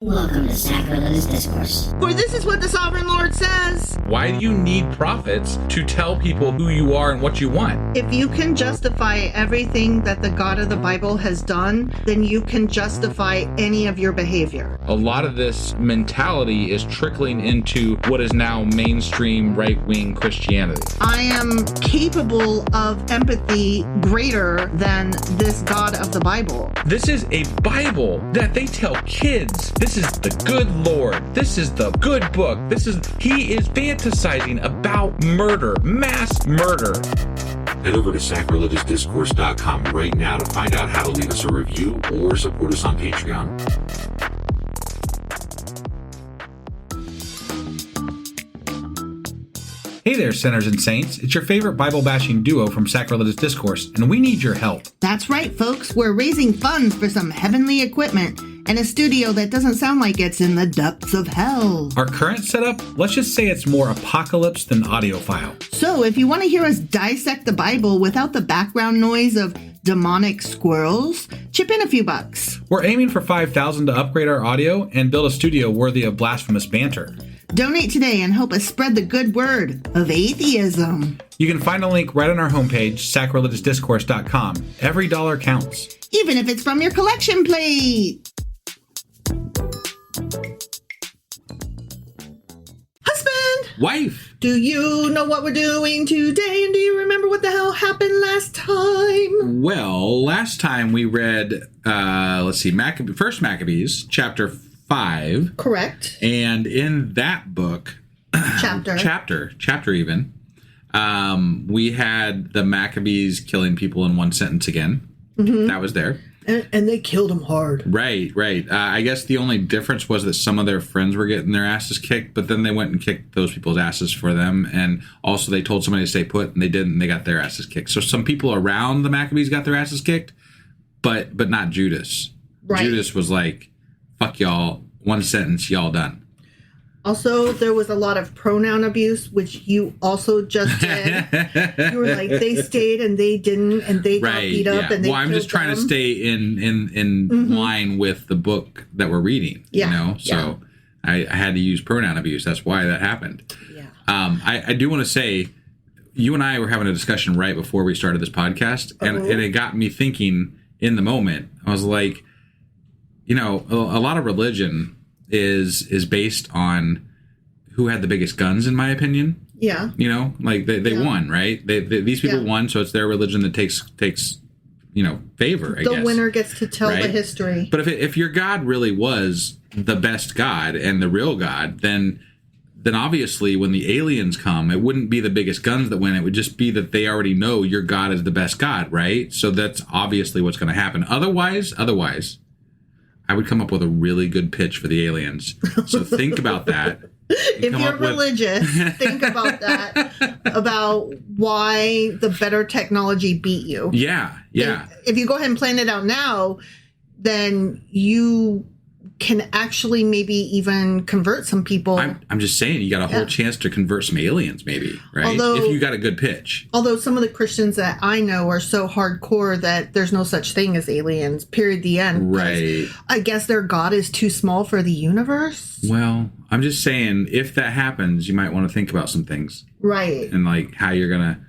Welcome to Sacrilegious Discourse. For this is what the Sovereign Lord says. Why do you need prophets to tell people who you are and what you want? If you can justify everything that the God of the Bible has done, then you can justify any of your behavior. A lot of this mentality is trickling into what is now mainstream right-wing Christianity. I am capable of empathy greater than this God of the Bible. This is a Bible that they tell kids. This is the good Lord. This is the good book. He is fantasizing about murder, mass murder. Head over to sacrilegiousdiscourse.com right now to find out how to leave us a review or support us on Patreon. Hey there, sinners and saints. It's your favorite Bible-bashing duo from Sacrilegious Discourse, and we need your help. That's right, folks. We're raising funds for some heavenly equipment and a studio that doesn't sound like it's in the depths of hell. Our current setup, let's just say it's more apocalypse than audiophile. So if you want to hear us dissect the Bible without the background noise of demonic squirrels, chip in a few bucks. We're aiming for $5,000 to upgrade our audio and build a studio worthy of blasphemous banter. Donate today and help us spread the good word of atheism. You can find a link right on our homepage, sacrilegiousdiscourse.com. Every dollar counts. Even if it's from your collection plate. Husband! Wife! Do you know what we're doing today? And do you remember what the hell happened last time? Well, last time we read, First Maccabees, chapter 5. Correct. And in that book, chapter even, we had the Maccabees killing people in one sentence again. Mm-hmm. That was there. And they killed them hard. Right. I guess the only difference was that some of their friends were getting their asses kicked, but then they went and kicked those people's asses for them. And also they told somebody to stay put, and they didn't, and they got their asses kicked. So some people around the Maccabees got their asses kicked, but not Judas. Right. Judas was like, fuck y'all, one sentence, y'all done. Also, there was a lot of pronoun abuse, which you also just did. You were like, they stayed and they didn't, and they got beat up. And they I'm just trying to stay in line with the book that we're reading. Yeah. You know, so I had to use pronoun abuse. That's why that happened. Yeah. I do want to say, you and I were having a discussion right before we started this podcast, and it got me thinking in the moment. I was like, you know, a lot of religion is based on who had the biggest guns, in my opinion. Yeah. You know, like they won, right? These people won, so it's their religion that takes favor, I guess. The winner gets to tell the history. But if your God really was the best God and the real God, then obviously when the aliens come, it wouldn't be the biggest guns that win. It would just be that they already know your God is the best God, right? So that's obviously what's going to happen. Otherwise, I would come up with a really good pitch for the aliens. So think about that. If you're religious, think about that, about why the better technology beat you. Yeah. If you go ahead and plan it out now, then you can actually maybe even convert some people. I'm just saying, you got a whole chance to convert some aliens, maybe, right? If you got a good pitch. Although some of the Christians that I know are so hardcore that there's no such thing as aliens, period, the end. Right. I guess their God is too small for the universe. Well, I'm just saying, if that happens, you might want to think about some things. Right. And like how you're gonna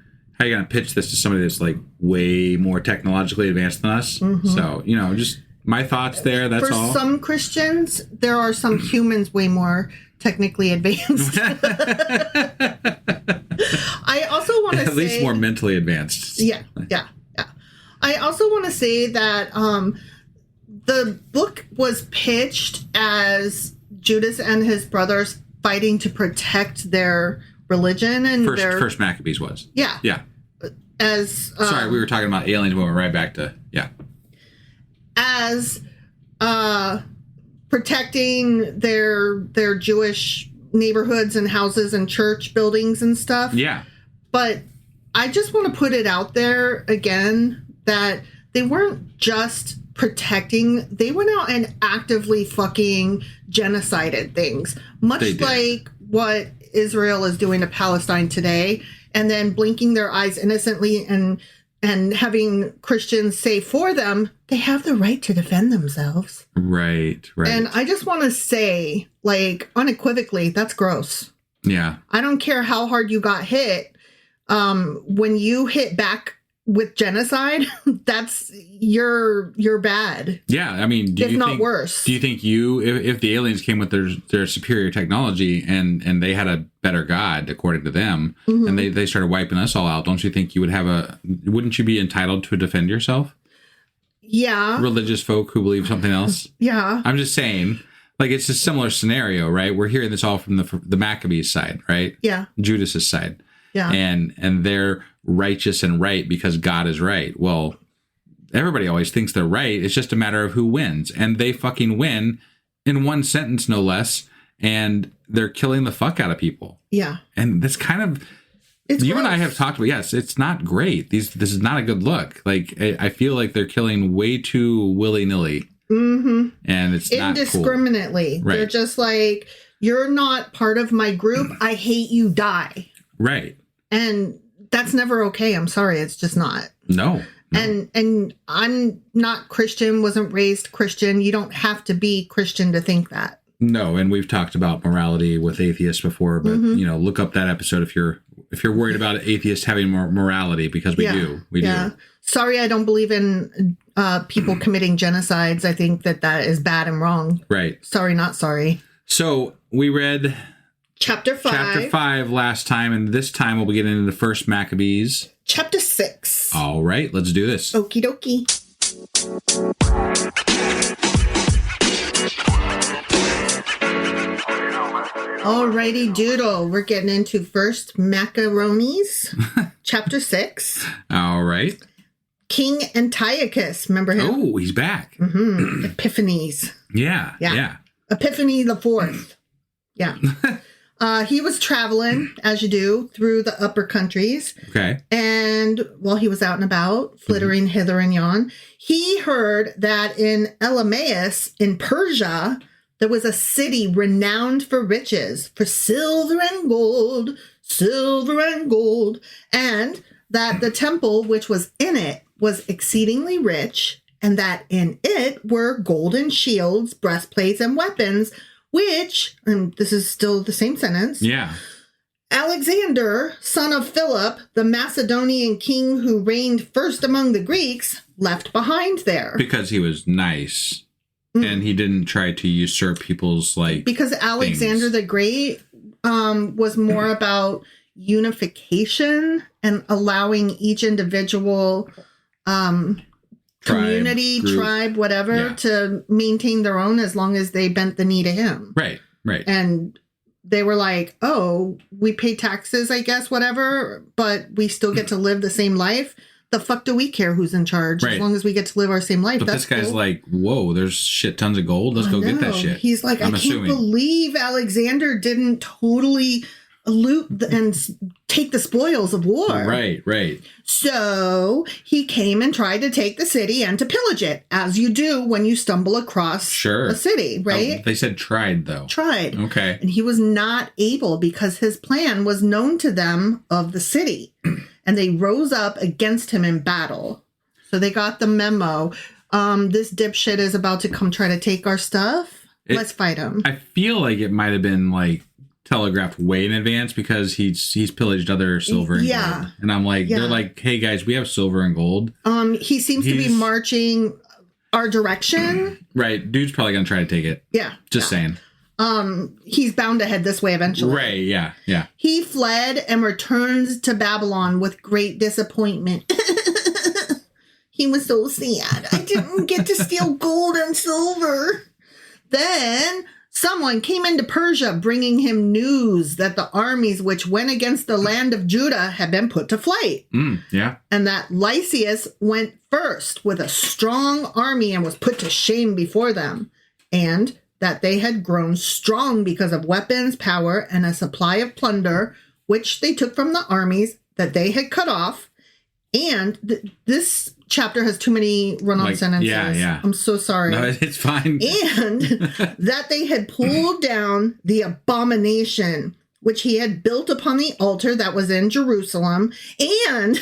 pitch this to somebody that's like way more technologically advanced than us. Mm-hmm. So, just my thoughts there, that's all. For some Christians, there are some humans way more technically advanced. I also want to say... At least more mentally advanced. Yeah. I also want to say that the book was pitched as Judas and his brothers fighting to protect their religion. And First Maccabees was. Yeah. Sorry, we were talking about aliens, but we're right back to... Yeah. As protecting their Jewish neighborhoods and houses and church buildings and stuff. Yeah. But I just want to put it out there again that they weren't just protecting, they went out and actively fucking genocided things. Much like what Israel is doing to Palestine today, and then blinking their eyes innocently and and having Christians say for them, they have the right to defend themselves. Right. And I just want to say, like, unequivocally, that's gross. Yeah. I don't care how hard you got hit. When you hit back with genocide, that's you're bad. Yeah, I mean, if not worse. Do you think if the aliens came with their superior technology and they had a better god according to them, and they started wiping us all out, don't you think you would wouldn't you be entitled to defend yourself? Yeah. Religious folk who believe something else. Yeah. I'm just saying, like, it's a similar scenario, right? We're hearing this all from the Maccabees side, right? Yeah. Judas's side. Yeah. And they're righteous and right because God is right. Well, everybody always thinks they're right. It's just a matter of who wins. And they fucking win in one sentence, no less. And they're killing the fuck out of people. Yeah. And that's kind of... It's you gross. and I have talked about, yes, it's not great. This is not a good look. Like, I feel like they're killing way too willy-nilly. Mm-hmm. And it's not cool. Indiscriminately. Right. They're just like, you're not part of my group. I hate you, die. Right. And that's never okay. I'm sorry. It's just not. No. And I'm not Christian, wasn't raised Christian. You don't have to be Christian to think that. No, and we've talked about morality with atheists before, but look up that episode if you're worried about atheists having more morality, because we do. We do. Sorry, I don't believe in people committing genocides. I think that is bad and wrong. Right. Sorry, not sorry. So we read Chapter 5 last time, and this time we'll be getting into the first Maccabees. Chapter 6. All right, let's do this. Okie dokie. Alrighty doodle. We're getting into first Macaronis, chapter 6. All right. King Antiochus, remember him? Oh, he's back. Mm-hmm. Epiphanes. Yeah. Epiphany the Fourth. Yeah. He was traveling, as you do, through the upper countries. Okay. And while he was out and about, flittering hither and yon, he heard that in Elamaeus, in Persia, there was a city renowned for riches, for silver and gold, and that the temple which was in it was exceedingly rich, and that in it were golden shields, breastplates, and weapons, which, and this is still the same sentence. Yeah. Alexander, son of Philip, the Macedonian king who reigned first among the Greeks, left behind there. Because he was nice. And he didn't try to usurp people's, like, because Alexander the Great was more about unification and allowing each individual community, tribe, whatever, to maintain their own as long as they bent the knee to him. Right. And they were like, oh, we pay taxes, I guess, whatever, but we still get to live the same life. The fuck do we care who's in charge? Right. As long as we get to live our same life. But that's this guy's cool. Like, whoa, there's shit tons of gold. Let's go get that shit. He's like, I can't believe Alexander didn't totally loot and take the spoils of war. Right. So he came and tried to take the city and to pillage it, as you do when you stumble across a city, right? Oh, they said tried, though. Tried. Okay. And he was not able because his plan was known to them of the city. And they rose up against him in battle. So they got the memo. This dipshit is about to come try to take our stuff. Let's fight him. I feel like it might have been like telegraphed way in advance because he's pillaged other silver and gold. And I'm like, they're like, hey guys, we have silver and gold. He seems to be marching our direction. Right. Dude's probably going to try to take it. Yeah. Just saying. He's bound to head this way eventually. Right, yeah. He fled and returned to Babylon with great disappointment. He was so sad. I didn't get to steal gold and silver. Then someone came into Persia bringing him news that the armies which went against the land of Judah had been put to flight. Yeah. And that Lysias went first with a strong army and was put to shame before them. And that they had grown strong because of weapons, power, and a supply of plunder, which they took from the armies that they had cut off. And this chapter has too many run-on sentences. Yeah. I'm so sorry. No, it's fine. And that they had pulled down the abomination, which he had built upon the altar that was in Jerusalem. And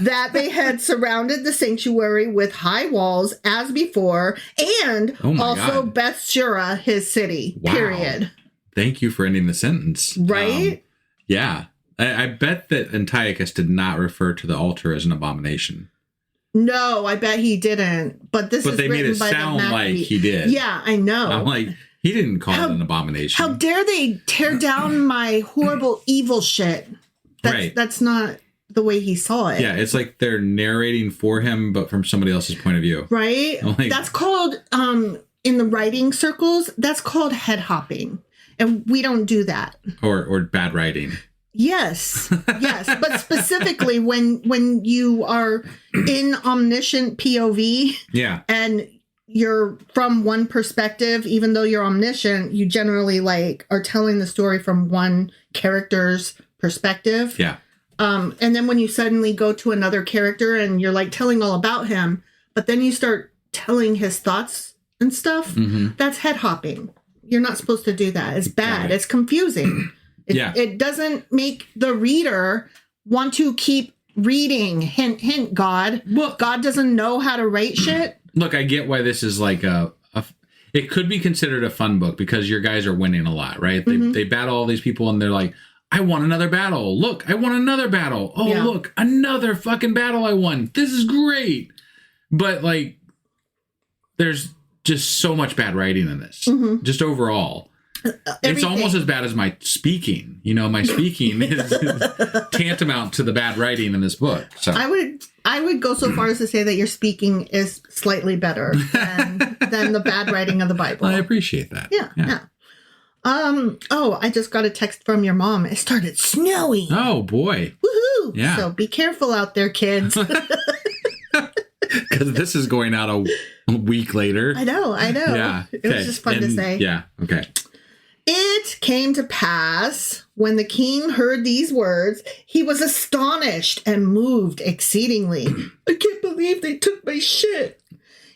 that they had surrounded the sanctuary with high walls as before, and also God. Beth Shura, his city, Wow. period. Thank you for ending the sentence. Right? Yeah. I bet that Antiochus did not refer to the altar as an abomination. No, I bet he didn't. But this is they made written it by sound the like Maccabees. he did. Yeah, I know. I'm like, he didn't call it an abomination. How dare they tear down my horrible evil shit? That's not the way he saw it. Yeah, it's like they're narrating for him, but from somebody else's point of view. Right? Like, that's called, in the writing circles, that's called head hopping. And we don't do that. Or bad writing. Yes. Yes. But specifically when you are in omniscient POV. Yeah. And you're from one perspective, even though you're omniscient, you generally are telling the story from one character's perspective. Yeah. And then when you suddenly go to another character and you're telling all about him, but then you start telling his thoughts and stuff, that's head hopping. You're not supposed to do that. It's bad. It's confusing. It doesn't make the reader want to keep reading. Hint, hint, God. Well, God doesn't know how to write shit. Look, I get why this is it could be considered a fun book because your guys are winning a lot, right? They battle all these people and they're like, I won another battle. Look, I won another battle. Oh, look, another fucking battle I won. This is great. But there's just so much bad writing in this, just overall. It's almost as bad as my speaking. My speaking is tantamount to the bad writing in this book. So I would go so far as to say that your speaking is slightly better than the bad writing of the Bible. I appreciate that. Yeah. I just got a text from your mom. It started snowing. Oh boy. Woohoo! Yeah. So be careful out there, kids. Because this is going out a week later. I know. Yeah. It was just fun to say. Yeah. Okay. It came to pass when the king heard these words, he was astonished and moved exceedingly. I can't believe they took my shit.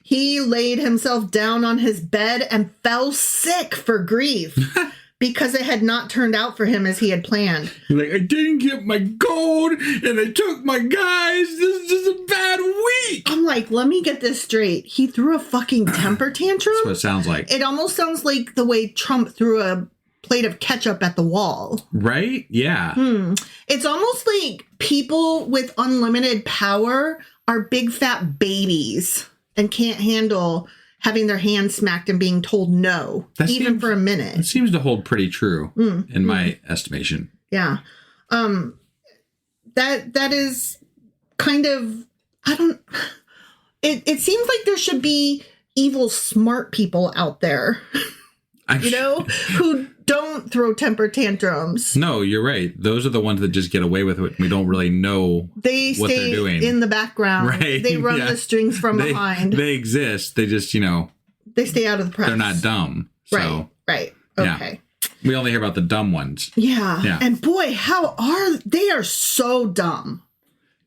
He laid himself down on his bed and fell sick for grief because it had not turned out for him as he had planned. I didn't get my gold and they took my guys. This is just a bad week. I'm like, let me get this straight. He threw a fucking temper tantrum? That's what it sounds like. It almost sounds like the way Trump threw a plate of ketchup at the wall. Right? Yeah. It's almost like people with unlimited power are big fat babies and can't handle having their hands smacked and being told no, for a minute. It seems to hold pretty true in my estimation. Yeah. That is kind of, it seems like there should be evil smart people out there, who don't throw temper tantrums. No, you're right. Those are the ones that just get away with it. We don't really know what they're doing. In the background. Right. They run the strings from behind. They exist. They just, they stay out of the press. They're not dumb. So, right. Okay. Yeah. We only hear about the dumb ones. Yeah. And boy, they are so dumb.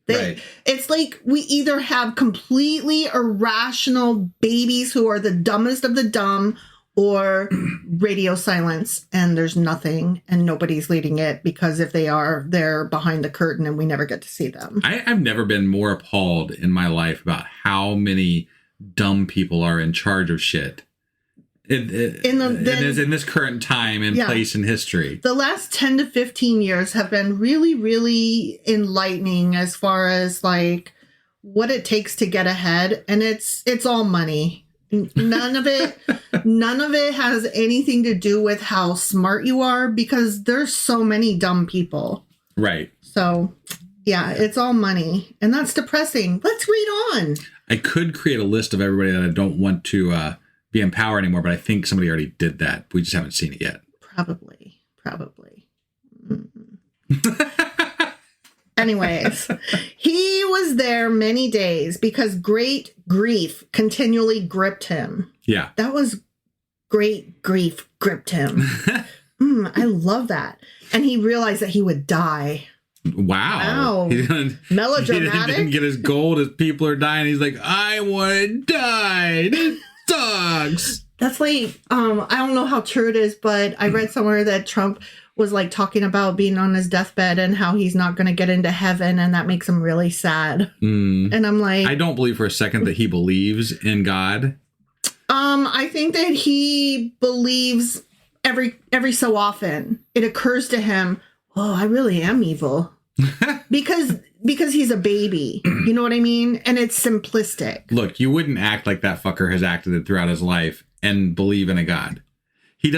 It's like we either have completely irrational babies who are the dumbest of the dumb, or radio silence and there's nothing and nobody's leading it, because if they are, they're behind the curtain and we never get to see them. I've never been more appalled in my life about how many dumb people are in charge of shit in this current time and place in history. The last 10 to 15 years have been really, really enlightening as far as what it takes to get ahead. And it's all money. None of it has anything to do with how smart you are, because there's so many dumb people. Right. So, yeah, it's all money. And that's depressing. Let's read on. I could create a list of everybody that I don't want to be in power anymore, but I think somebody already did that. We just haven't seen it yet. Probably. Anyways, he was there many days because great grief continually gripped him. Yeah. That was great grief gripped him. I love that. And he realized that he would die. Wow. Melodramatic. He didn't get his gold as people are dying. He's like, I want to die. This sucks. That's like, I don't know how true it is, but I read somewhere that Trump was like talking about being on his deathbed and how he's not going to get into heaven, and that makes him really sad. And I'm like, I don't believe for a second that he believes in God. I think that he believes every so often it occurs to him, oh, I really am evil. because he's a baby. You know what I mean? And it's simplistic. Look, you wouldn't act like that fucker has acted it throughout his life and believe in a God. He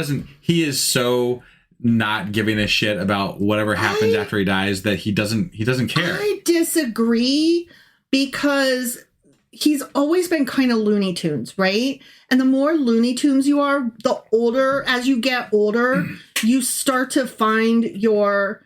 is so not giving a shit about whatever happens after he dies that he doesn't care. I disagree, because he's always been kind of Looney Tunes, right? And the more Looney Tunes you are, the older, as you get older, you start to find your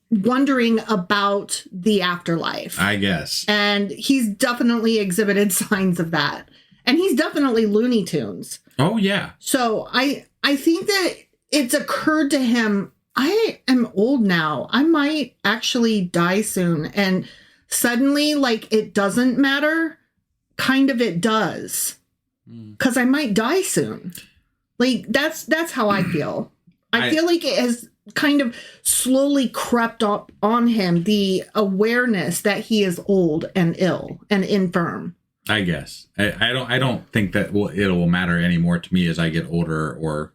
wondering about the afterlife, I guess. And he's definitely exhibited signs of that. And he's definitely Looney Tunes. Oh, yeah. So I think that it's occurred to him, I am old now. I might actually die soon. And suddenly, like, it doesn't matter. Kind of it does. Because I might die soon. Like, that's how I feel. I feel like it has kind of slowly crept up on him, the awareness that he is old and ill and infirm. I guess. I don't think that it will matter anymore to me as I get older or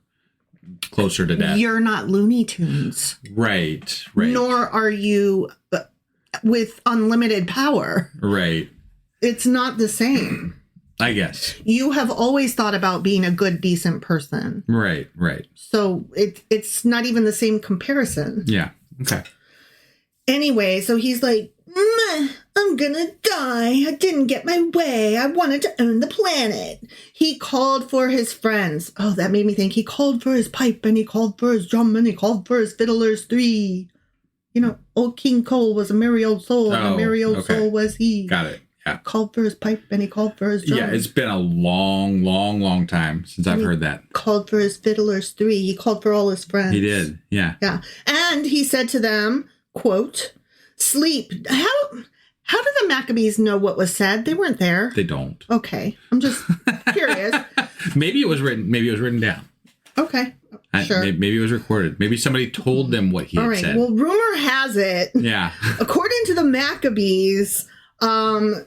closer to death. You're not Looney Tunes. Right. Nor are you with unlimited power. Right. It's not the same. I guess. You have always thought about being a good, decent person. Right. So it's not even the same comparison. Yeah. Okay. Anyway, so he's like, I'm gonna die. I didn't get my way. I wanted to own the planet. He called for his friends. Oh, that made me think. He called for his pipe, and he called for his drum, and he called for his fiddlers 3. You know, old King Cole was a merry old soul, and a merry old soul was he. Got it. Yeah. Called for his pipe, and he called for his drum. Yeah, it's been a long time since I've heard that. Called for his fiddlers 3. He called for all his friends. He did. Yeah. Yeah. And he said to them, quote, sleep. How do the Maccabees know what was said? They weren't there. They don't. Okay. I'm just curious. Maybe it was written down. Okay. Sure. Maybe it was recorded. Maybe somebody told them what he had said. Well, rumor has it. Yeah. According to the Maccabees,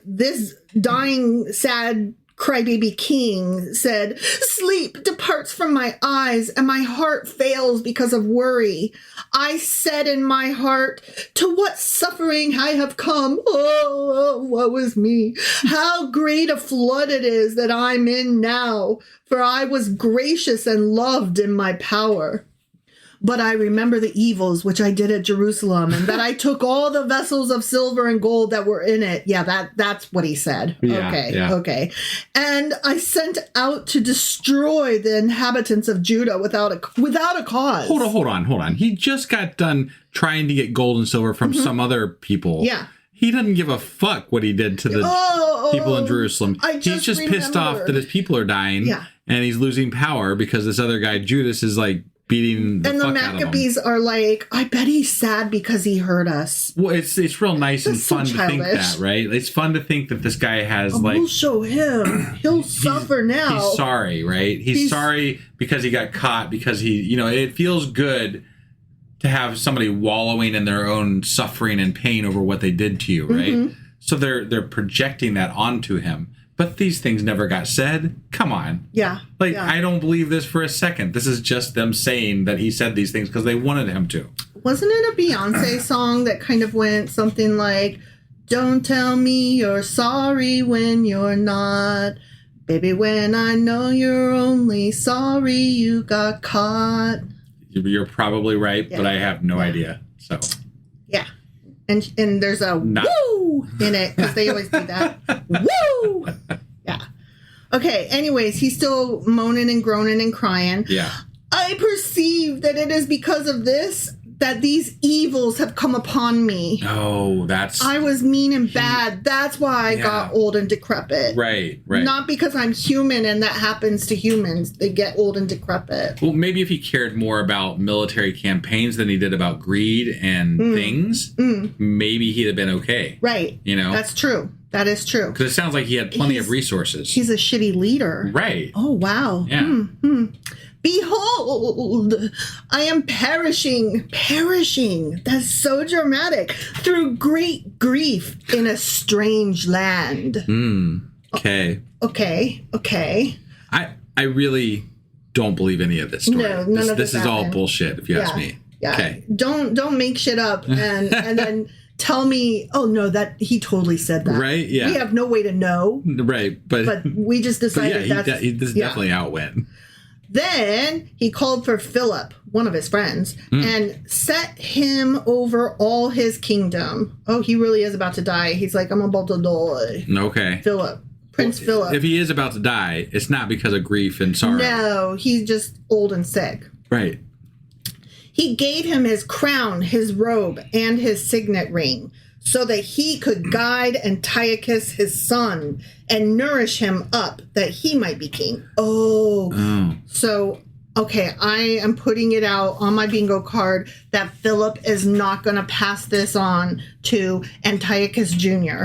this dying, sad crybaby king said, sleep departs from my eyes and my heart fails because of worry. I said in my heart, to what suffering I have come. Oh, woe is me. How great a flood it is that I'm in now, for I was gracious and loved in my power. But I remember the evils which I did at Jerusalem, and that I took all the vessels of silver and gold that were in it. Yeah, that's what he said. Yeah, Okay. And I sent out to destroy the inhabitants of Judah without a cause. Hold on. He just got done trying to get gold and silver from some other people. Yeah. He doesn't give a fuck what he did to the people in Jerusalem. He's just pissed off that his people are dying, and he's losing power because this other guy, Judas, is like beating the fuck out of him. And the Maccabees are like, I bet he's sad because he hurt us. Well, it's real nice and fun to think that, right? It's fun to think that this guy has we'll show him. He'll suffer now. He's sorry, right? He's sorry because he got caught, because it feels good to have somebody wallowing in their own suffering and pain over what they did to you, right? Mm-hmm. So they're projecting that onto him. But these things never got said. Come on. Yeah. I don't believe this for a second. This is just them saying that he said these things because they wanted him to. Wasn't it a Beyonce song that kind of went something like, don't tell me you're sorry when you're not. Baby, when I know you're only sorry you got caught. You're probably right, but I have no idea. So. Yeah. And there's a woo in it, because they always do that. Woo! Yeah. Okay, anyways, he's still moaning and groaning and crying. Yeah. I perceive that it is because of this that these evils have come upon me. Oh, I was mean and bad. That's why I got old and decrepit. Right. Not because I'm human and that happens to humans. They get old and decrepit. Well, maybe if he cared more about military campaigns than he did about greed and things, maybe he'd have been okay. Right. You know? That's true. That is true. Because it sounds like he had plenty of resources. He's a shitty leader. Right. Oh, wow. Yeah. Behold, I am perishing. That's so dramatic. Through great grief in a strange land. Okay. Okay. I really don't believe any of this story. No, none of this this is all happened. bullshit, if you ask me. Yeah. Okay. Don't make shit up and then tell me, oh no, that he totally said that. Right? Yeah. We have no way to know. Right. But We just decided this is definitely how it went. Then he called for Philip, one of his friends, and set him over all his kingdom. Oh, he really is about to die. He's like, I'm about to die. Okay. Prince Philip. If he is about to die, it's not because of grief and sorrow. No, he's just old and sick. Right. He gave him his crown, his robe, and his signet ring, so that he could guide Antiochus his son and nourish him up that he might be king. Oh. So, okay, I am putting it out on my bingo card that Philip is not going to pass this on to Antiochus Jr.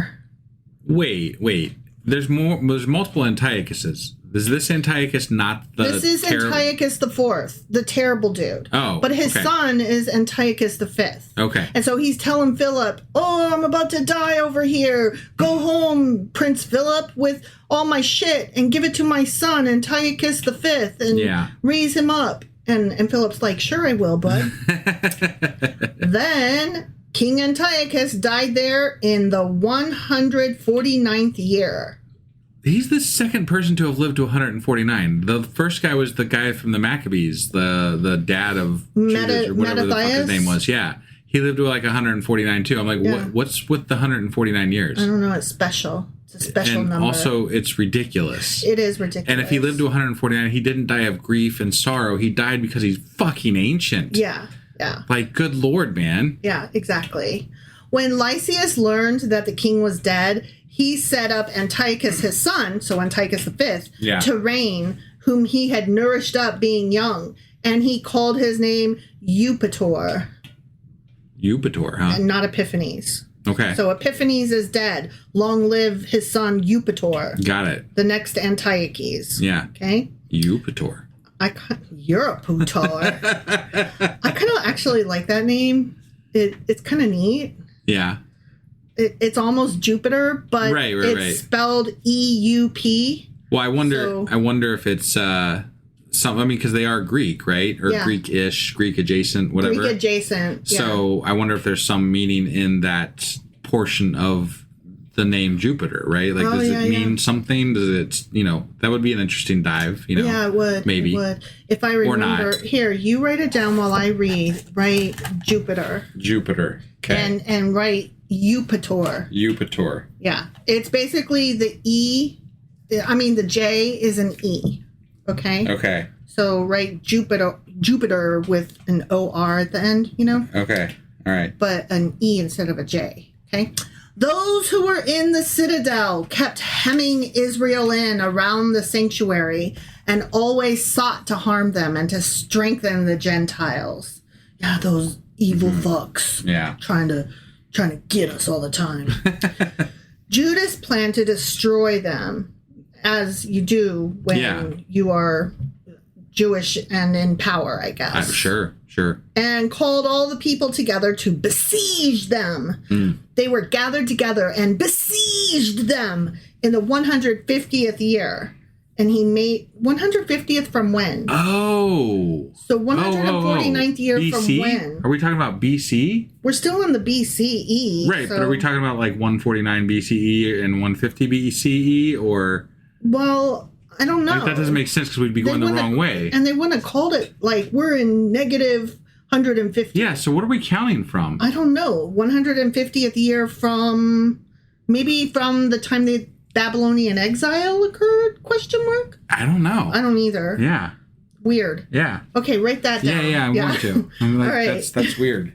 Wait. There's multiple Antiochuses. Is this Antiochus not the This is Antiochus IV, the terrible dude. Oh, but his son is Antiochus V. Okay. And so he's telling Philip, oh, I'm about to die over here. Go home, Prince Philip, with all my shit and give it to my son, Antiochus V, and raise him up. And Philip's like, sure, I will, bud. Then King Antiochus died there in the 149th year. He's the second person to have lived to 149. The first guy was the guy from the Maccabees, the dad of Judas or whatever the fuck his name was. Yeah. He lived to like 149 too. I'm like, what's with the 149 years? I don't know. It's special. It's a special number. Also, it's ridiculous. It is ridiculous. And if he lived to 149, he didn't die of grief and sorrow. He died because he's fucking ancient. Yeah. Like, good Lord, man. Yeah, exactly. When Lysias learned that the king was dead, he set up Antiochus his son, so Antiochus V, to reign, whom he had nourished up being young. And he called his name Eupator. Eupator, huh? And not Epiphanes. Okay. So Epiphanes is dead. Long live his son Eupator. Got it. The next Antiochus. Yeah. Okay? Eupator. Europator. I kind of actually like that name. It's kind of neat. Yeah. It's almost Jupiter, but it's spelled EUP. Well, I wonder if it's because they are Greek, right? Or Greek-ish, Greek adjacent, whatever. Greek adjacent. Yeah. So I wonder if there's some meaning in that portion of the name Jupiter, right? Like, does it mean something? Does it, that would be an interesting dive, Yeah, it would. Maybe. It would. If I remember. Or not. Here, you write it down while I read. Write Jupiter. Okay. And write Eupator. Yeah. It's basically the the J is an E. Okay? So write Jupiter with an O-R at the end, Okay. All right. But an E instead of a J. Okay? Those who were in the citadel kept hemming Israel in around the sanctuary and always sought to harm them and to strengthen the Gentiles. Yeah, those evil fucks. Yeah. Trying to get us all the time. Judas planned to destroy them, as you do when you are Jewish and in power, I guess. Sure. And called all the people together to besiege them. They were gathered together and besieged them in the 150th year. And he made 150th from when? Oh. So 149th year BC? from when? Are we talking about BC? We're still in the BCE. Right, but are we talking about like 149 BCE and 150 BCE or? Well, I don't know. Like, that doesn't make sense because we'd be going the wrong way. And they wouldn't have called it like we're in negative 150. Yeah, so what are we counting from? I don't know. 150th year from the time the Babylonian exile occurred? Question mark? I don't know. I don't either. Yeah. Weird. Yeah. Okay, write that down. Yeah, I'm going to. I'm like, all right. That's weird.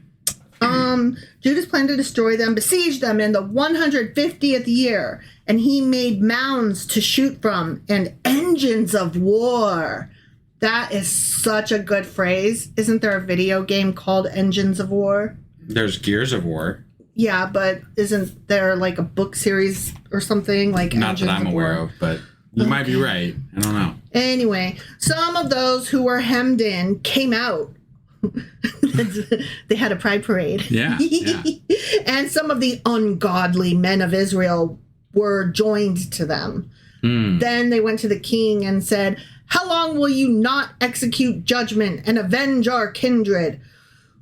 Judas planned to destroy them, besiege them in the 150th year, and he made mounds to shoot from and engines of war. That is such a good phrase. Isn't there a video game called Engines of War? There's Gears of War. Yeah, but isn't there like a book series or something like? Not that I'm aware of, but you might be right. I don't know. Anyway, some of those who were hemmed in came out. They had a pride parade. Yeah. And some of the ungodly men of Israel were joined to them. Then they went to the king and said, "How long will you not execute judgment and avenge our kindred?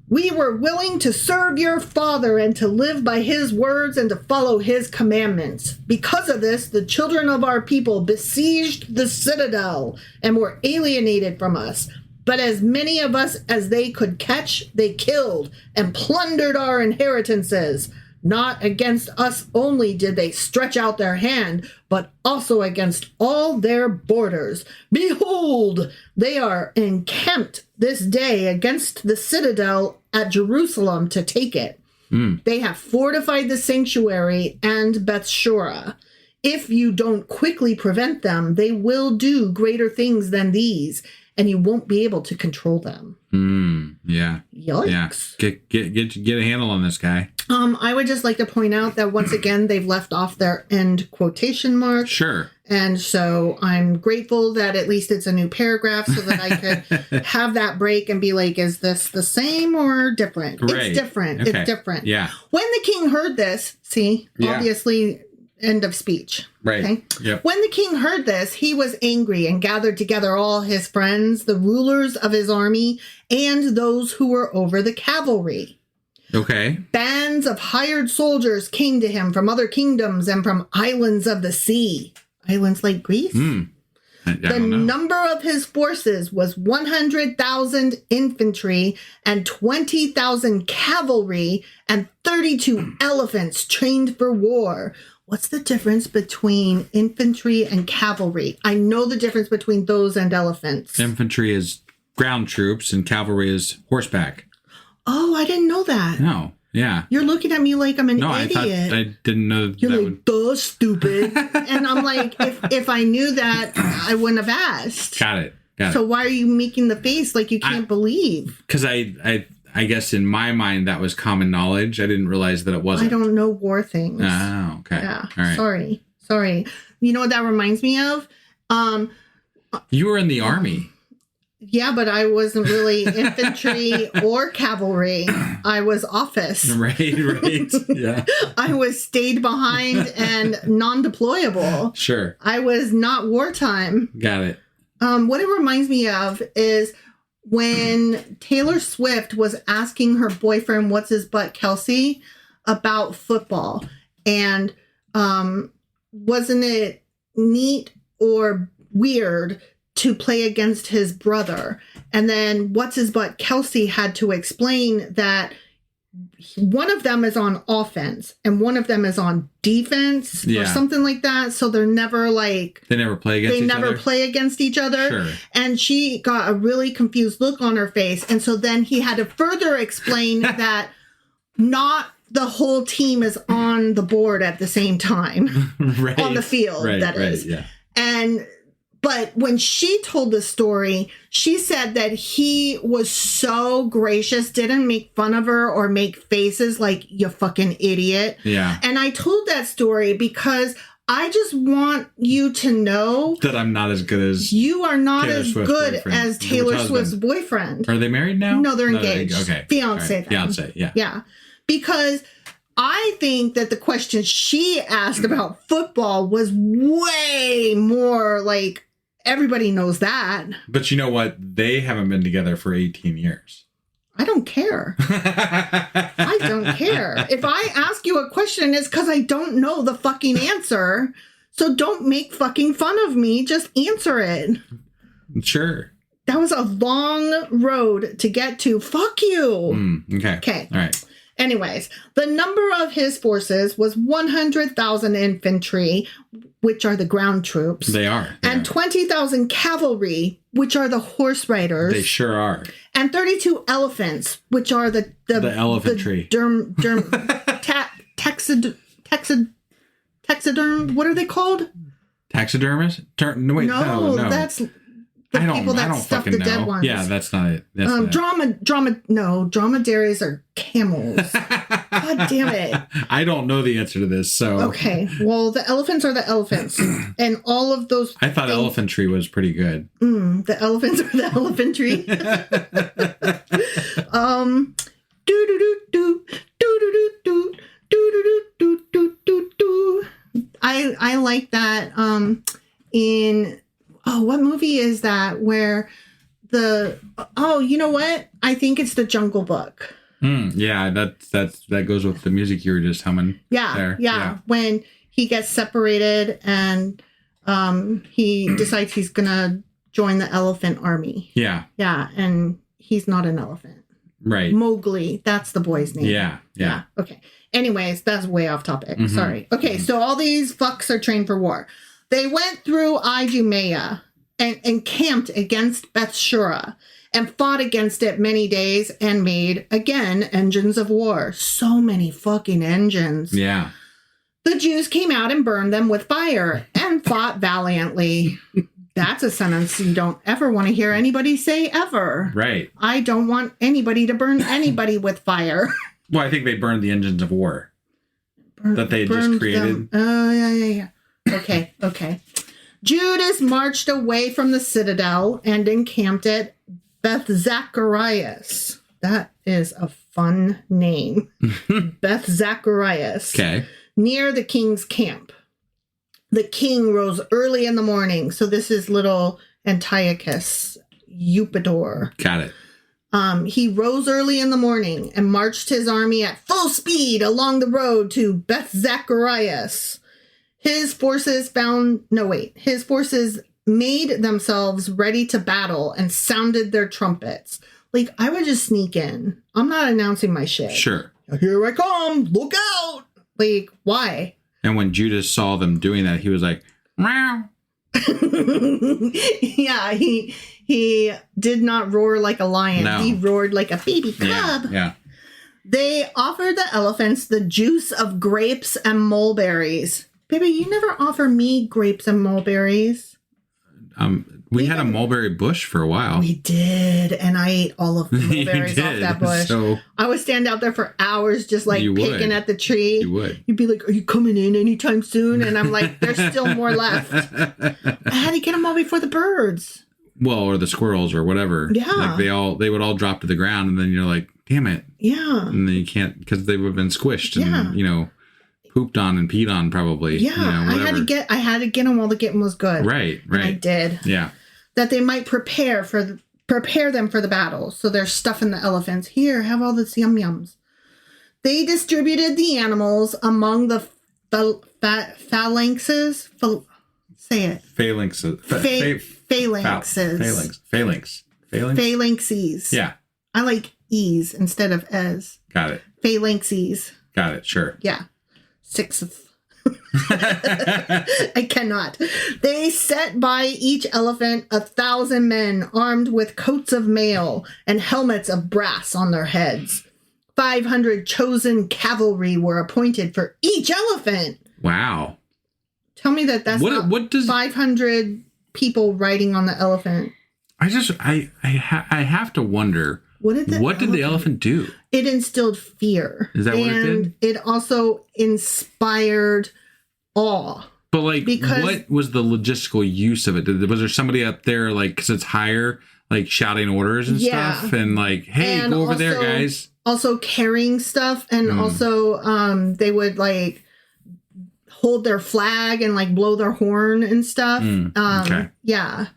We were willing to serve your father and to live by his words and to follow his commandments. Because of this, the children of our people besieged the citadel and were alienated from us. But as many of us as they could catch, they killed and plundered our inheritances. Not against us only did they stretch out their hand, but also against all their borders. Behold, they are encamped this day against the citadel at Jerusalem to take it. They have fortified the sanctuary and Bethshura. If you don't quickly prevent them, they will do greater things than these, and you won't be able to control them." Yeah. Yikes. Yeah. Get a handle on this guy. I would just like to point out that once again, they've left off their end quotation mark. Sure. And so I'm grateful that at least it's a new paragraph so that I could have that break and be like, is this the same or different? Right. It's different. Okay. It's different. Yeah. When the king heard this, obviously, end of speech. Right. Okay? Yep. When the king heard this, he was angry and gathered together all his friends, the rulers of his army, and those who were over the cavalry. Okay. Bands of hired soldiers came to him from other kingdoms and from islands of the sea. Islands like Greece? The number of his forces was 100,000 infantry and 20,000 cavalry and 32 elephants trained for war. What's the difference between infantry and cavalry? I know the difference between those and elephants. Infantry is ground troops and cavalry is horseback. Oh, I didn't know that. No. Yeah. You're looking at me like I'm an idiot. I didn't know. You're like, duh, stupid. And I'm like, if I knew that, I wouldn't have asked. Got it. So why are you making the face like you can't believe? Because I guess in my mind that was common knowledge. I didn't realize that it wasn't. I don't know war things. Oh, okay. Yeah. All right. Sorry. You know what that reminds me of? You were in the army. Yeah, but I wasn't really infantry or cavalry. I was office. Right. Yeah. I was stayed behind and non-deployable. Sure. I was not wartime. Got it. What it reminds me of is when Taylor Swift was asking her boyfriend, what's his butt, Kelsey, about football. And wasn't it neat or weird to play against his brother? And then what's his butt, Kelsey, had to explain that one of them is on offense and one of them is on defense or something like that. So they're never like... They never play against each other? Sure. Sure. And she got a really confused look on her face. And so then he had to further explain that not the whole team is on the board at the same time. Right. On the field, that is. Yeah. But when she told the story, she said that he was so gracious, didn't make fun of her or make faces like, you fucking idiot. Yeah. And I told that story because I just want you to know that I'm not as good as you are not Taylor as Swift's good boyfriend. as Taylor Swift's boyfriend. Are they married now? No, they're engaged. Okay. Fiance. Right. Fiance, yeah. Yeah. Because I think that the question she asked about football was way more like, everybody knows that. But you know what? They haven't been together for 18 years. I don't care. I don't care. If I ask you a question, it's because I don't know the fucking answer. So don't make fucking fun of me. Just answer it. Sure. That was a long road to get to. Fuck you. Okay. Okay. All right. Anyways, the number of his forces was 100,000 infantry, which are the ground troops. They are. And 20,000 cavalry, which are the horse riders. They sure are. And 32 elephants, which are the elephantry. Taxiderm. What are they called? Taxidermist? No, that's The I people that don't stuff fucking the dead know. ones. Yeah, that's not it. That's not it. Dromedaries are camels. God damn it. I don't know the answer to this, so. Okay, well, the elephants are the elephants. And all of those I thought elephantry was pretty good. The elephants are the elephantry. I like that what movie is that where you know what? I think it's the Jungle Book. Yeah, that goes with the music you were just humming. Yeah. When he gets separated and he decides he's gonna join the elephant army. Yeah, and he's not an elephant. Right. Mowgli, that's the boy's name. Yeah. Okay. Anyways, that's way off topic. Sorry. Okay, so all these fucks are trained for war. They went through Idumea and camped against Beth Shura and fought against it many days and made, again, engines of war. So many fucking engines. Yeah. The Jews came out and burned them with fire and fought valiantly. That's a sentence you don't ever want to hear anybody say ever. Right. I don't want anybody to burn anybody with fire. Well, I think they burned the engines of war that they had just created. Oh, yeah. Okay. Judas marched away from the citadel and encamped at Beth Zacharias. That is a fun name. Beth Zacharias. Okay. Near the king's camp. The king rose early in the morning. So this is little Antiochus Eupator. Got it. He rose early in the morning and marched his army at full speed along the road to Beth Zacharias. His forces made themselves ready to battle and sounded their trumpets. Like, I would just sneak in. I'm not announcing my shit. Sure. Here I come. Look out. Like, why? And when Judas saw them doing that, he was like, meow. Yeah, he did not roar like a lion. No. He roared like a baby cub. Yeah. They offered the elephants the juice of grapes and mulberries. Baby, you never offer me grapes and mulberries. We had a mulberry bush for a while. We did, and I ate all of the mulberries off that bush. So I would stand out there for hours just like picking at the tree. You would. You'd be like, are you coming in anytime soon? And I'm like, there's still more left. I had to get them all before the birds. Well, or the squirrels or whatever. Yeah. Like they would all drop to the ground, and then you're like, damn it. Yeah. And then you can't, because they would have been squished and, pooped on and peed on probably. Yeah. I had to get them while the getting was good. Right. And I did. Yeah. That they might prepare them for the battle. So they're stuffing the elephants. Here, have all this yum-yums. They distributed the animals among the phalanxes. Say it. Phalanxes. Phalanxes. Yeah. I like e's instead of as. Got it. Phalanxes. Got it. Sure. Yeah. 6th. I cannot. They set by each elephant 1,000 men armed with coats of mail and helmets of brass on their heads. 500 chosen cavalry were appointed for each elephant. Wow. Tell me that's what does 500 people riding on the elephant. I have to wonder. What did the elephant do? It instilled fear. Is that what it did? And it also inspired awe. But what was the logistical use of it? Was there somebody up there, because it's higher, shouting orders and stuff? And hey, and go over there, guys. Also carrying stuff. And also they would hold their flag and blow their horn and stuff. Okay. Yeah.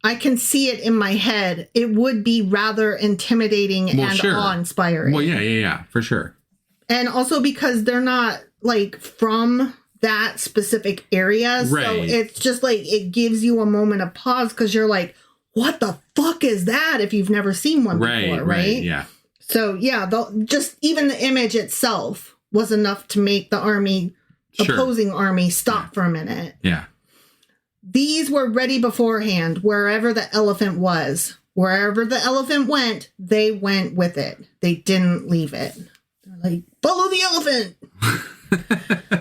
I can see it in my head. It would be rather intimidating and awe-inspiring. Well, yeah, for sure. And also because they're not from that specific area. Right. So it's just it gives you a moment of pause because you're like, what the fuck is that if you've never seen one before, right? Yeah. So yeah, just even the image itself was enough to make the opposing army stop for a minute. Yeah. These were ready beforehand wherever the elephant was. Wherever the elephant went, they went with it. They didn't leave it. They're like, follow the elephant.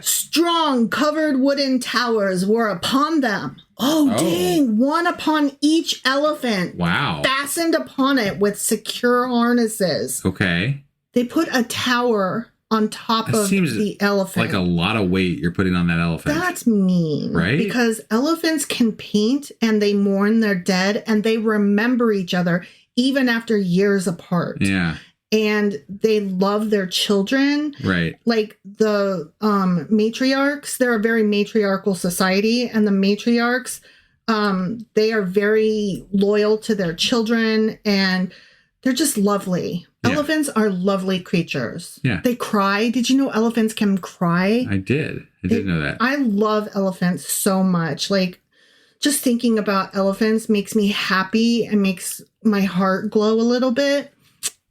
Strong, covered wooden towers were upon them. Oh, dang. One upon each elephant. Wow. Fastened upon it with secure harnesses. Okay. They put a tower on top of the elephant. Like a lot of weight you're putting on that elephant. That's mean. Right? Because elephants can paint and they mourn their dead and they remember each other even after years apart. Yeah. And they love their children. Right. Like the matriarchs, they're a very matriarchal society, and the matriarchs, they are very loyal to their children, and they're just lovely. Yeah. Elephants are lovely creatures. Yeah. They cry. Did you know elephants can cry? I did. I did know that. I love elephants so much. Like, just thinking about elephants makes me happy and makes my heart glow a little bit.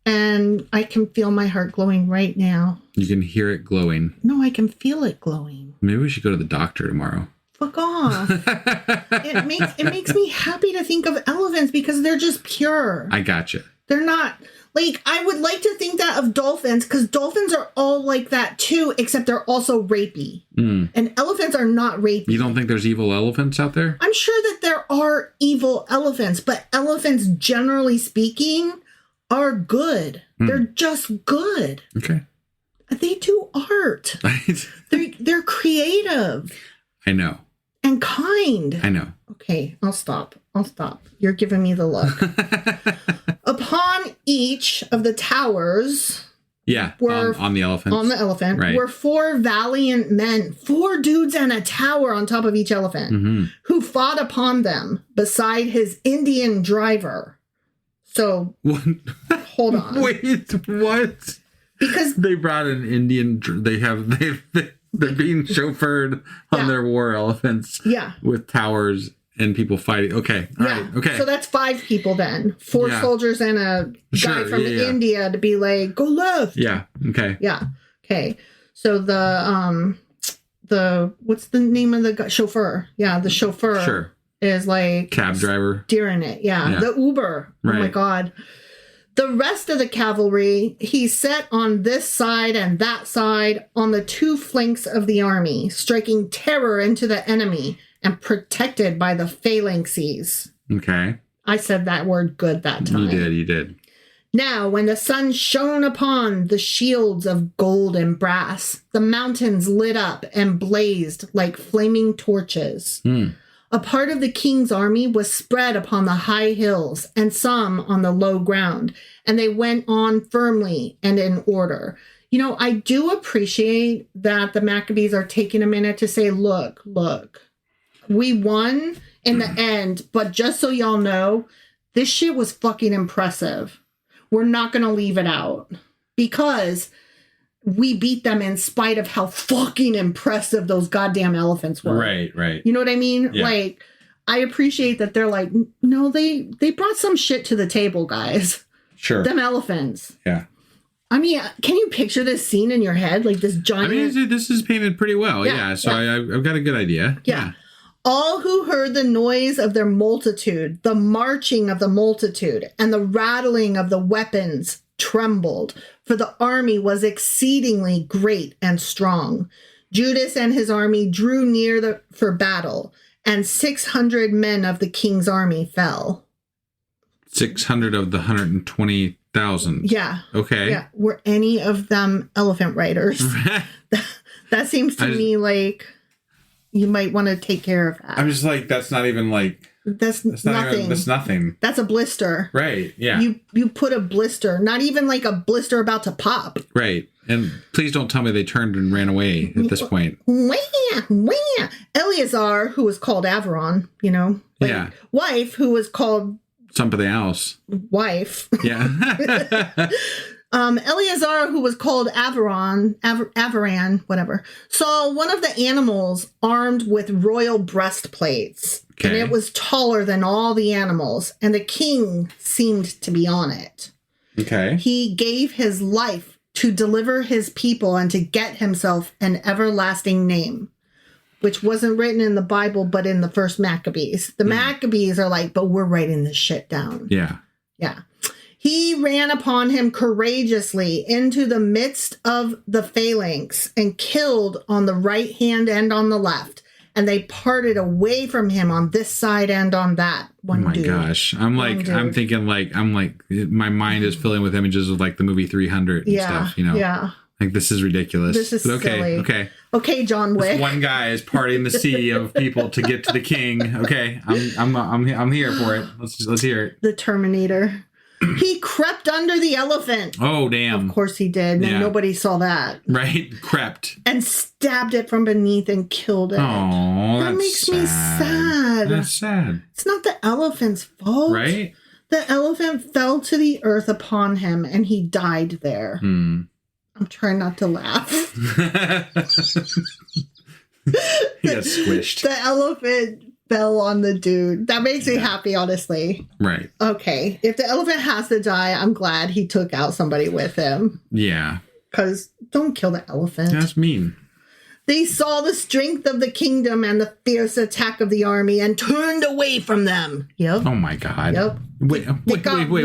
And I can feel my heart glowing right now. You can hear it glowing. No, I can feel it glowing. Maybe we should go to the doctor tomorrow. Fuck off. It makes me happy to think of elephants because they're just pure. I gotcha. They're not, like, I would like to think that of dolphins because dolphins are all like that too, except they're also rapey. Mm. And elephants are not rapey. You don't think there's evil elephants out there? I'm sure that there are evil elephants, but elephants, generally speaking, are good. They're just good. Okay. They do art. They're creative. I know. And kind. I know. Okay, I'll stop. You're giving me the look. Upon each of the towers... Yeah, on the elephant. On the elephant, right. Were 4 valiant men, 4 dudes and a tower on top of each elephant, who fought upon them beside his Indian driver. So, hold on. Wait, what? Because they brought an Indian. They're being chauffeured on their war elephants. Yeah. With towers and people fighting. Okay. All right. Okay. So that's 5 people then. 4 soldiers and a guy from India to be like, go left. Yeah. Okay. Yeah. Okay. So the what's the name of the guy? Chauffeur? Yeah, the chauffeur. Sure. Is like cab driver steering it. Yeah. The Uber. Right. Oh my God. The rest of the cavalry he set on this side and that side on the 2 flanks of the army, striking terror into the enemy and protected by the phalanxes. Okay. I said that word good that time. You did. Now, when the sun shone upon the shields of gold and brass, the mountains lit up and blazed like flaming torches. A part of the king's army was spread upon the high hills and some on the low ground, and they went on firmly and in order. You know, I do appreciate that the Maccabees are taking a minute to say, look, we won in the end, but just so y'all know, this shit was fucking impressive. We're not going to leave it out because we beat them in spite of how fucking impressive those goddamn elephants were. Right. You know what I mean? Yeah. Like, I appreciate that they're like, no, they brought some shit to the table, guys. Sure. Them elephants. Yeah. I mean, can you picture this scene in your head? Like this giant... I mean, this is painted pretty well. Yeah. So I've got a good idea. Yeah. All who heard the noise of their multitude, the marching of the multitude, and the rattling of the weapons trembled, for the army was exceedingly great and strong. Judas and his army drew near for battle, and 600 men of the king's army fell. 600 of the 120,000. Yeah. Okay. Yeah. Were any of them elephant riders? That seems to me like you might want to take care of that. I'm just like, that's not even like... That's nothing. That's nothing. That's a blister. Right, yeah. You put a blister, not even like a blister about to pop. Right. And please don't tell me they turned and ran away at this point. Wah. Eleazar, who was called Averon, you know. Like, wife, who was called... something else. Wife. Yeah. Eleazar, who was called Avaran, whatever, saw one of the animals armed with royal breastplates. Okay. And it was taller than all the animals, and the king seemed to be on it. Okay. He gave his life to deliver his people and to get himself an everlasting name, which wasn't written in the Bible, but in the first Maccabees. The Maccabees are like, but we're writing this shit down. Yeah. Yeah. He ran upon him courageously into the midst of the phalanx and killed on the right hand and on the left. And they parted away from him on this side and on that. One oh my dude. gosh. I'm thinking my mind is filling with images of like the movie 300 and stuff, you know? Yeah. Like, this is ridiculous. This is silly. Okay, John Wick. This one guy is partying the sea of people to get to the king. Okay, I'm here for it. Let's hear it. The Terminator. He crept under the elephant. Oh, damn. Of course he did. And nobody saw that. Right? Crept. And stabbed it from beneath and killed it. Oh, that makes me sad. That's sad. It's not the elephant's fault. Right? The elephant fell to the earth upon him and he died there. I'm trying not to laugh. He got squished. The elephant fell on the dude. That makes me happy, honestly. Right. Okay. If the elephant has to die, I'm glad he took out somebody with him. Yeah. Because don't kill the elephant. That's mean. They saw the strength of the kingdom and the fierce attack of the army and turned away from them. Yep. Oh my God. Yep. Wait.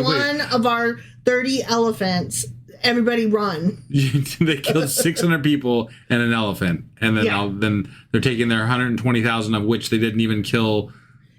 One of our 30 elephants. Everybody run. They killed 600 people and an elephant. And then then they're taking their 120,000 of which they didn't even kill.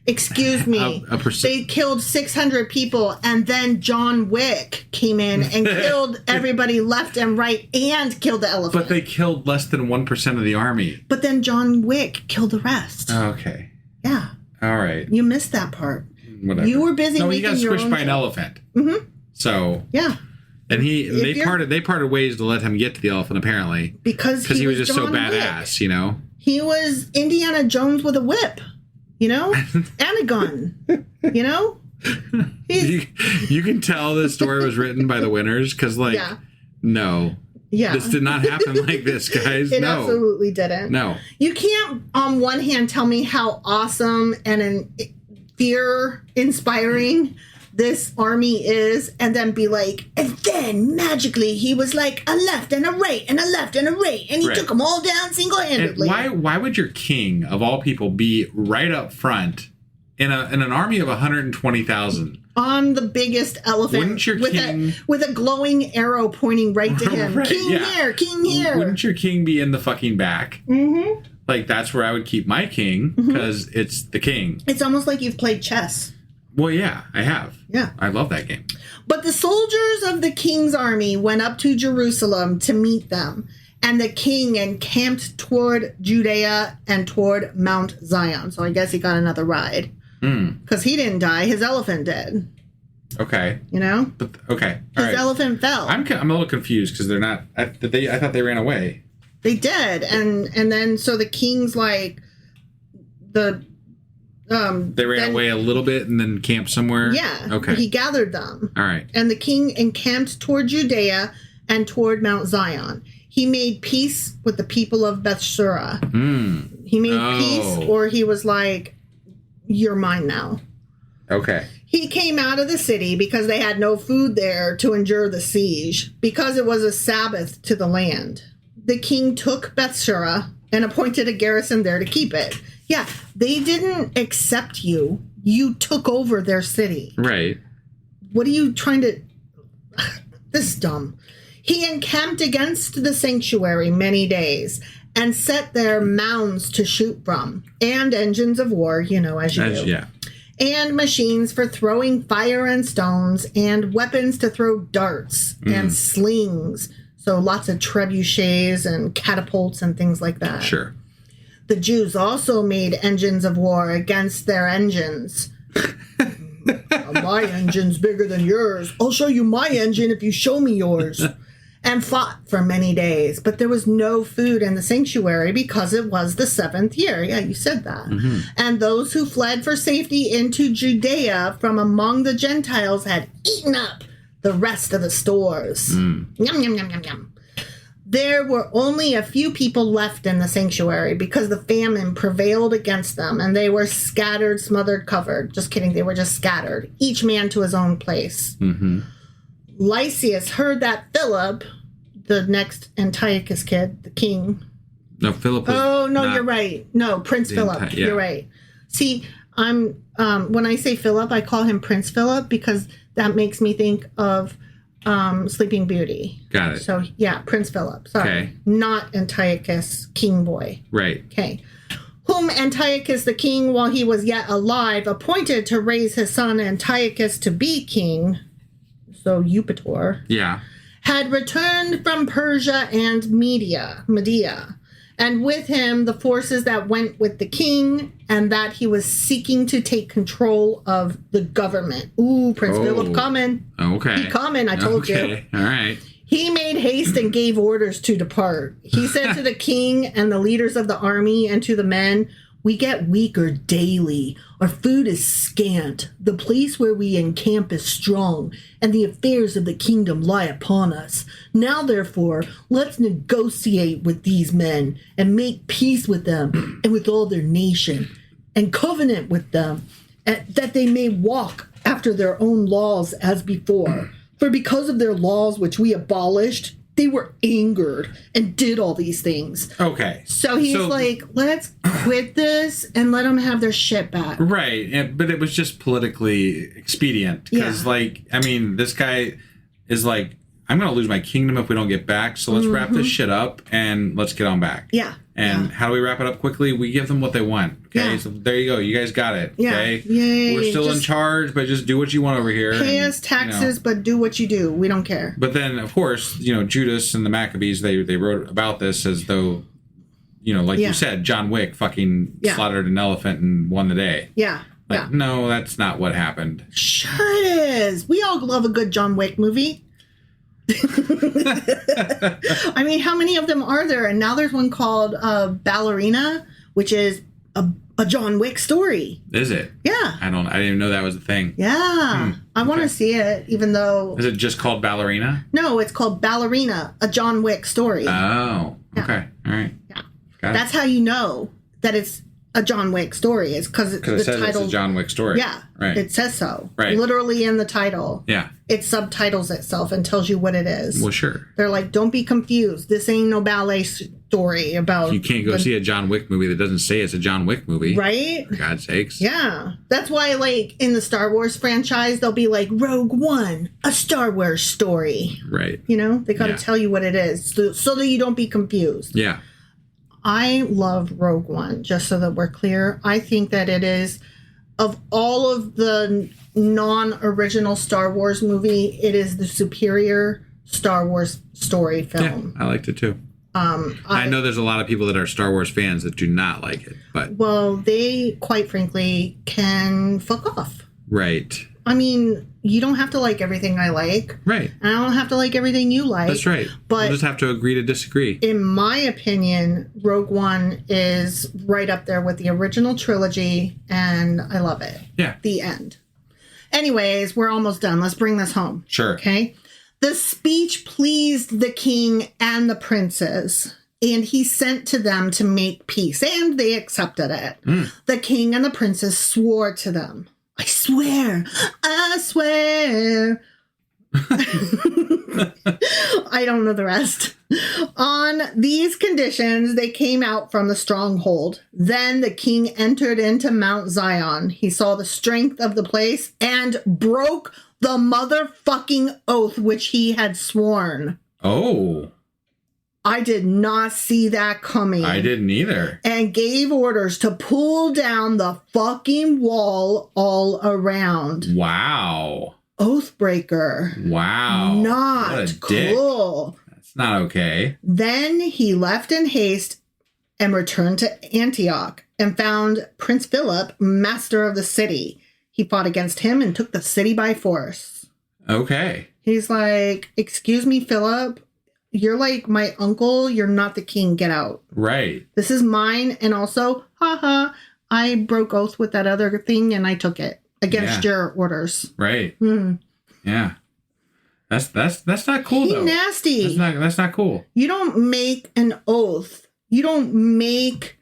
Excuse me. They killed 600 people and then John Wick came in and killed everybody left and right and killed the elephant. But they killed less than 1% of the army. But then John Wick killed the rest. Okay. Yeah. All right. You missed that part. Whatever. You were busy making your own. No, he got squished by an elephant. Mm-hmm. So. Yeah. And they parted ways to let him get to the elephant, apparently. Because he was just John so badass, you know? He was Indiana Jones with a whip, you know? And a gun, you know? You can tell this story was written by the winners, because, no. Yeah. This did not happen like this, guys. It absolutely didn't. No. You can't, on one hand, tell me how awesome and fear-inspiring this army is, and then be like, and then magically he was like a left and a right and a left and a right, and he took them all down single-handedly. And why would your king of all people be right up front in an army of 120,000 on the biggest elephant? Wouldn't your king with a glowing arrow pointing right to him? Right, king here. Wouldn't your king be in the fucking back? Mm-hmm. Like, that's where I would keep my king, because it's the king. It's almost like you've played chess. Well, yeah, I have. Yeah. I love that game. But the soldiers of the king's army went up to Jerusalem to meet them, and the king encamped toward Judea and toward Mount Zion. So I guess he got another ride. Because he didn't die. His elephant did. Okay. You know? Okay. His elephant fell. I'm a little confused because they're not... I thought they ran away. They did. And then so the king's like... They ran away a little bit and then camped somewhere? Yeah. Okay. He gathered them. All right. And the king encamped toward Judea and toward Mount Zion. He made peace with the people of Bethsura. He made peace, or he was like, you're mine now. Okay. He came out of the city because they had no food there to endure the siege, because it was a Sabbath to the land. The king took Bethsura and appointed a garrison there to keep it. Yeah, they didn't accept you. You took over their city. Right. What are you trying to... This is dumb. He encamped against the sanctuary many days and set there mounds to shoot from, and engines of war, as you do. Yeah. And machines for throwing fire and stones, and weapons to throw darts and slings. So lots of trebuchets and catapults and things like that. Sure. The Jews also made engines of war against their engines. My engine's bigger than yours. I'll show you my engine if you show me yours. And fought for many days. But there was no food in the sanctuary because it was the 7th year. Yeah, you said that. Mm-hmm. And those who fled for safety into Judea from among the Gentiles had eaten up the rest of the stores. Yum, yum, yum, yum, yum. There were only a few people left in the sanctuary because the famine prevailed against them, and they were scattered, smothered, covered. Just kidding. They were just scattered, each man to his own place. Mm-hmm. Lysias heard that Philip, the next Antiochus kid, the king. No, Philip was Oh, no, you're right. No, Prince Philip. You're right. See, When I say Philip, I call him Prince Philip because that makes me think of Sleeping Beauty. Got it. So, yeah, Prince Philip. Sorry. Okay. Not Antiochus, king boy. Right. Okay. Whom Antiochus the king, while he was yet alive, appointed to raise his son Antiochus to be king. So, Eupator. Yeah. Had returned from Persia and Media. And with him the forces that went with the king, and that he was seeking to take control of the government. Ooh, Prince Philip coming. Okay. He coming, I told you. All right. He made haste and gave orders to depart. He said to the king and the leaders of the army and to the men, "We get weaker daily. Our food is scant. The place where we encamp is strong, and the affairs of the kingdom lie upon us. Now, therefore, let's negotiate with these men and make peace with them and with all their nation, and covenant with them, that they may walk after their own laws as before. For because of their laws which we abolished, they were angered and did all these things." Okay. So he's like, let's quit this and let them have their shit back. Right. But it was just politically expedient. Because, this guy is like, I'm going to lose my kingdom if we don't get back. So let's wrap this shit up and let's get on back. Yeah. And how do we wrap it up quickly? We give them what they want. Okay. Yeah. So there you go. You guys got it. Yeah. Okay. Yay. We're still in charge, but just do what you want over here. Pay us taxes, but do what you do. We don't care. But then, of course, Judas and the Maccabees, they wrote about this as though, you said, John Wick fucking slaughtered an elephant and won the day. Yeah. No, that's not what happened. Sure it is. We all love a good John Wick movie. I mean, how many of them are there? And now there's one called Ballerina, which is a John Wick story. Is it? Yeah. I didn't even know that was a thing. Yeah. I want to see it, even though... Is it just called Ballerina? No, it's called Ballerina, a John Wick story. Oh, okay. All right. Yeah. That's how you know that it's a John Wick story, is because it says title, it's a John Wick story. Yeah. Right. It says so. Right. Literally in the title. Yeah. It subtitles itself and tells you what it is. Well, sure. They're like, don't be confused. This ain't no ballet story about... You can't go see a John Wick movie that doesn't say it's a John Wick movie. Right? For God's sakes. Yeah. That's why, in the Star Wars franchise, they'll be like, Rogue One, a Star Wars story. Right. They got to tell you what it is so that you don't be confused. Yeah. I love Rogue One, just so that we're clear. I think that it is, of all of the non-original Star Wars movie, it is the superior Star Wars story film. Yeah, I liked it too. I know there's a lot of people that are Star Wars fans that do not like it, but... Well, they, quite frankly, can fuck off. Right. I mean, you don't have to like everything I like. Right. And I don't have to like everything you like. That's right. But we'll just have to agree to disagree. In my opinion, Rogue One is right up there with the original trilogy, and I love it. Yeah. The end. Anyways, we're almost done. Let's bring this home. Sure. Okay? The speech pleased the king and the princes, and he sent to them to make peace, and they accepted it. The king and the princes swore to them. I swear. I don't know the rest. On these conditions, they came out from the stronghold. Then the king entered into Mount Zion. He saw the strength of the place and broke the motherfucking oath which he had sworn. Oh. I did not see that coming. I didn't either. And gave orders to pull down the fucking wall all around. Wow. Oathbreaker. Wow. Not what a cool. Dick. That's not okay. Then he left in haste and returned to Antioch and found Prince Philip, master of the city. He fought against him and took the city by force. Okay. He's like, excuse me, Philip. You're like my uncle. You're not the king. Get out. Right. This is mine. And also, I broke oath with that other thing and I took it against your orders. Right. Yeah. That's not cool, though. Nasty. That's not cool. You don't make an oath. You don't make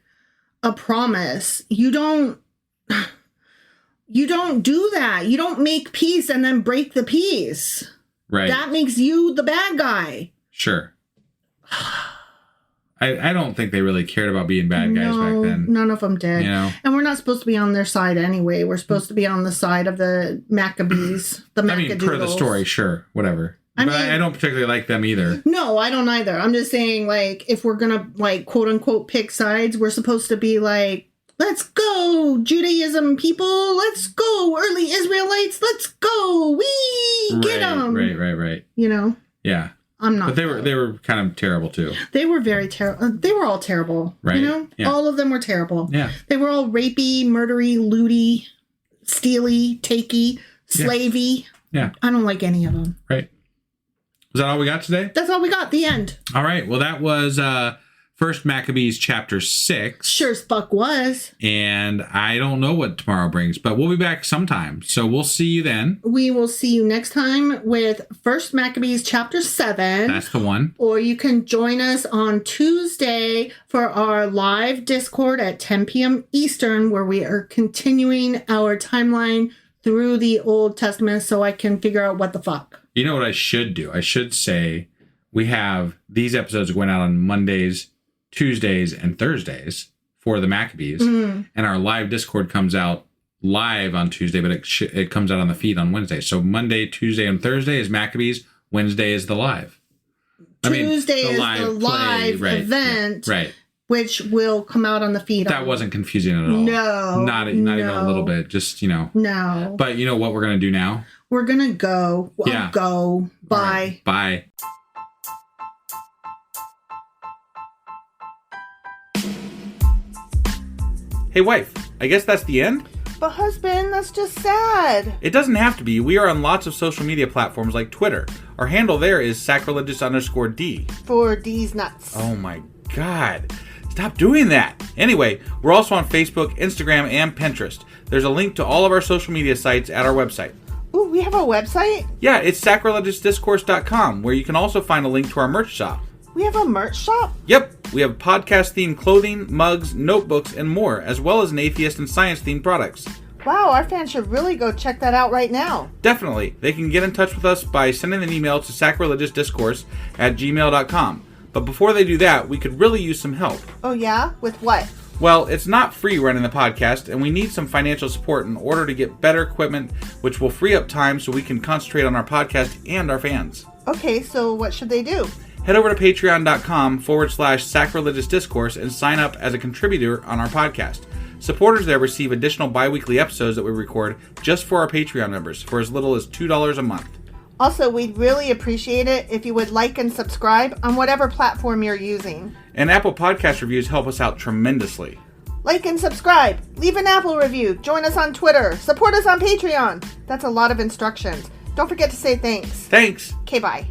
a promise. You don't do that. You don't make peace and then break the peace. Right. That makes you the bad guy. Sure. I don't think they really cared about being bad guys back then. None of them did. And we're not supposed to be on their side anyway. We're supposed to be on the side of the Maccabees, the Maccadoodles. Per the story, sure, whatever. I don't particularly like them either. No, I don't either. I'm just saying, like, if we're gonna, like, quote unquote pick sides, we're supposed to be like, let's go, Judaism people. Let's go, early Israelites. Let's go. Get them. Right. Yeah. I'm not. But they were kind of terrible too. They were very terrible. They were all terrible. Right. All of them were terrible. Yeah. They were all rapey, murdery, looty, steely, takey, slavey. Yeah. I don't like any of them. Right. Was that all we got today? That's all we got. The end. All right. Well, that was First Maccabees chapter 6. Sure as fuck was. And I don't know what tomorrow brings, but we'll be back sometime. So we'll see you then. We will see you next time with First Maccabees chapter 7. That's the one. Or you can join us on Tuesday for our live Discord at 10 p.m. Eastern, where we are continuing our timeline through the Old Testament so I can figure out what the fuck. You know what I should do? I should say we have these episodes going out on Mondays, Tuesdays, and Thursdays for the Maccabees. And our live Discord comes out live on Tuesday, but it comes out on the feed on Wednesday. So Monday, Tuesday, and Thursday is Maccabees. Wednesday is the live. Tuesday is the live event. Right. Which will come out on the feed. That wasn't confusing at all. No. Not even a little bit. Just, No. But you know what we're going to do now? We're going to go. Yeah. Go. Bye. Right. Bye. Hey, wife, I guess that's the end? But husband, that's just sad. It doesn't have to be. We are on lots of social media platforms like Twitter. Our handle there is sacrilegious_D. For D's nuts. Oh my God. Stop doing that. Anyway, we're also on Facebook, Instagram, and Pinterest. There's a link to all of our social media sites at our website. Ooh, we have a website? Yeah, it's sacrilegiousdiscourse.com, where you can also find a link to our merch shop. We have a merch shop? Yep, we have podcast-themed clothing, mugs, notebooks, and more, as well as an atheist and science-themed products. Wow, our fans should really go check that out right now. Definitely. They can get in touch with us by sending an email to sacrilegiousdiscourse@gmail.com. But before they do that, we could really use some help. Oh yeah? With what? Well, it's not free running the podcast, and we need some financial support in order to get better equipment, which will free up time so we can concentrate on our podcast and our fans. Okay, so what should they do? Head over to patreon.com/sacrilegiousdiscourse and sign up as a contributor on our podcast. Supporters there receive additional bi-weekly episodes that we record just for our Patreon members for as little as $2 a month. Also, we'd really appreciate it if you would like and subscribe on whatever platform you're using. And Apple Podcast reviews help us out tremendously. Like and subscribe. Leave an Apple review. Join us on Twitter. Support us on Patreon. That's a lot of instructions. Don't forget to say thanks. Thanks. Okay, bye.